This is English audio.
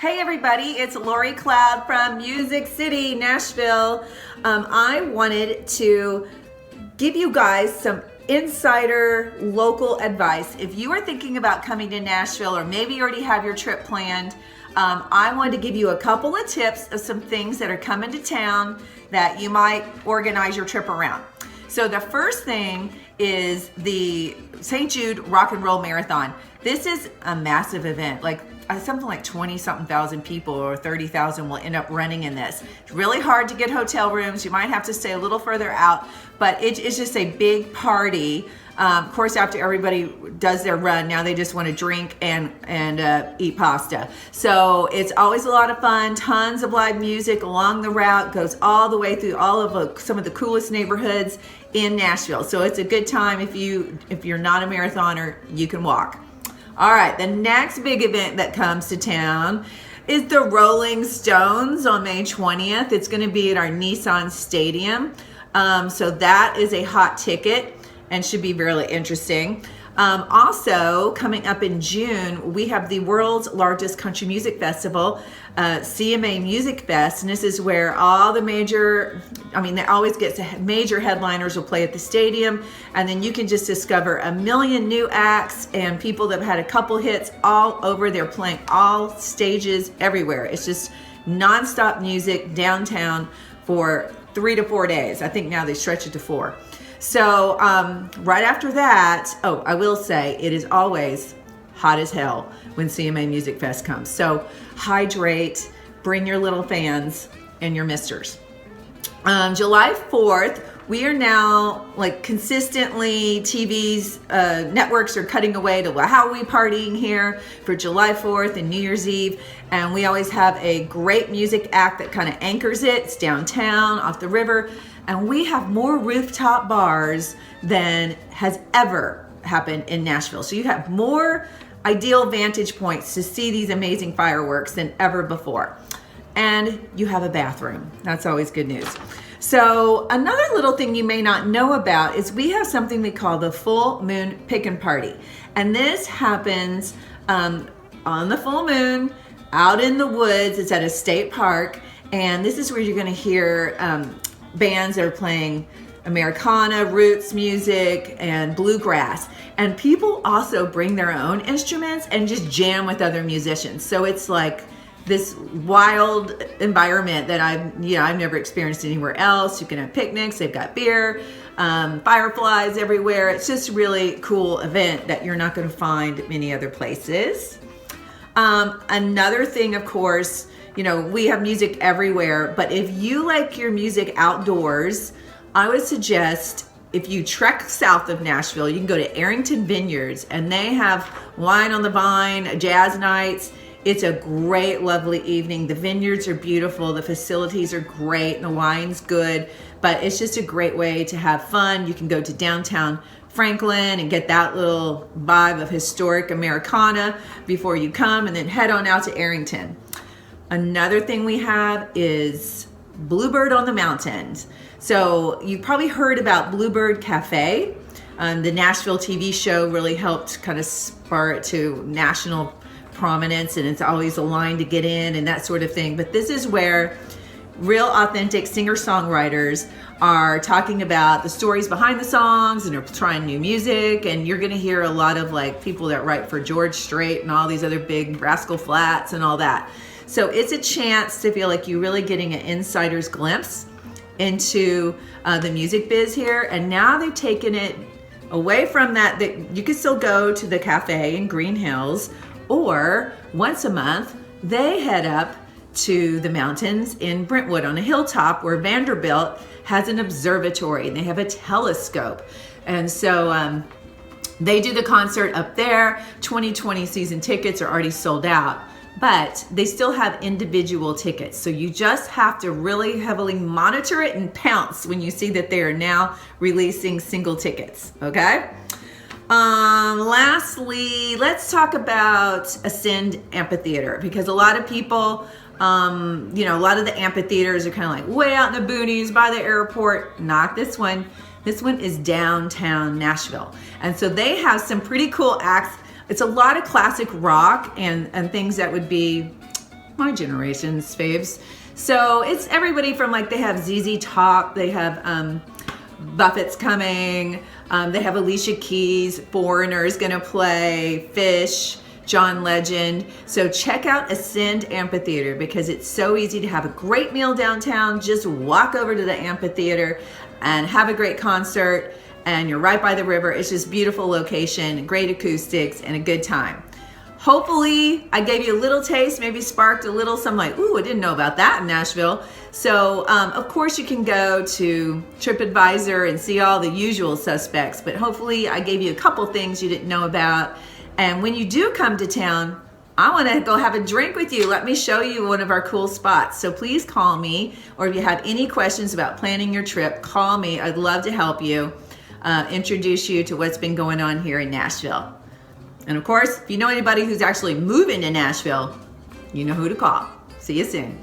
Hey everybody, it's Lori Cloud from Music City, Nashville. I wanted to give you guys some insider local advice. If you are thinking about coming to Nashville or maybe you already have your trip planned, I wanted to give you a couple of tips of some things that are coming to town that you might organize your trip around. So the first thing is the St. Jude Rock and Roll Marathon. This is a massive event, like something like 20-something thousand people or 30,000 will end up running in this. It's really hard to get hotel rooms. You might have to stay a little further out, but it's just a big party. Of course, after everybody does their run, now they just want to drink and eat pasta. So it's always a lot of fun. Tons of live music along the route, goes all the way through all of some of the coolest neighborhoods in Nashville. So it's a good time if you're not a marathoner, you can walk. All right, the next big event that comes to town is the Rolling Stones on May 20th. It's going to be at our Nissan Stadium. So that is a hot ticket and should be really interesting. Also, coming up in June, we have the world's largest country music festival, CMA Music Fest, and this is where all the they always get major headliners will play at the stadium, and then you can just discover a million new acts and people that have had a couple hits all over. They're playing all stages everywhere. It's just nonstop music downtown for 3 to 4 days. I think now they stretch it to 4. So right after that, I will say it is always hot as hell when CMA Music Fest comes. So hydrate, bring your little fans and your misters. July 4th, we are now consistently networks are cutting away to how are we partying here for July 4th and New Year's Eve. And we always have a great music act that kind of anchors it. It's downtown off the river. And we have more rooftop bars than has ever happened in Nashville. So you have more ideal vantage points to see these amazing fireworks than ever before. And you have a bathroom. That's always good news. So another little thing you may not know about is we have something we call the Full Moon Pickin' Party. And this happens on the full moon out in the woods. It's at a state park. And this is where you're going to hear bands that are playing Americana, roots music, and bluegrass. And people also bring their own instruments and just jam with other musicians. So it's like this wild environment that I've never experienced anywhere else. You can have picnics, they've got beer, fireflies everywhere. It's just a really cool event that you're not going to find many other places. Another thing, of course, we have music everywhere, but if you like your music outdoors, I would suggest if you trek south of Nashville, you can go to Arrington Vineyards, and they have wine on the vine, jazz nights. It's a great, lovely evening. The vineyards are beautiful, the facilities are great, and the wine's good, but it's just a great way to have fun. You can go to downtown Franklin and get that little vibe of historic Americana before you come, and then head on out to Arrington. Another thing we have is Bluebird on the Mountains. So you've probably heard about Bluebird Cafe. The Nashville TV show really helped kind of spur it to national prominence, and it's always a line to get in and that sort of thing. But this is where real authentic singer-songwriters are talking about the stories behind the songs, and they're trying new music, and you're gonna hear a lot of people that write for George Strait and all these other big Rascal Flatts and all that. So it's a chance to feel like you're really getting an insider's glimpse into the music biz here. And now they've taken it away from that you can still go to the cafe in Green Hills, or once a month, they head up to the mountains in Brentwood on a hilltop where Vanderbilt has an observatory, and they have a telescope. And so they do the concert up there. 2020 season tickets are already sold out, but they still have individual tickets. So you just have to really heavily monitor it and pounce when you see that they are now releasing single tickets, okay? Lastly, let's talk about Ascend Amphitheater, because a lot of people, a lot of the amphitheaters are kind of like way out in the boonies by the airport. Not this one. This one is downtown Nashville. And so they have some pretty cool acts. It's a lot of classic rock and things that would be my generation's faves. So it's everybody from like, they have ZZ Top, they have Buffett's coming, they have Alicia Keys, Foreigner's gonna play, Fish, John Legend. So check out Ascend Amphitheater because it's so easy to have a great meal downtown. Just walk over to the amphitheater and have a great concert, and you're right by the river. It's just beautiful location, great acoustics, and a good time. Hopefully I gave you a little taste, maybe sparked a little something like, ooh, I didn't know about that in Nashville. So of course you can go to TripAdvisor and see all the usual suspects, but hopefully I gave you a couple things you didn't know about. And when you do come to town, I want to go have a drink with you. Let me show you one of our cool spots. So please call me, or if you have any questions about planning your trip, call me. I'd love to help you, introduce you to what's been going on here in Nashville. And of course, if you know anybody who's actually moving to Nashville, you know who to call. See you soon.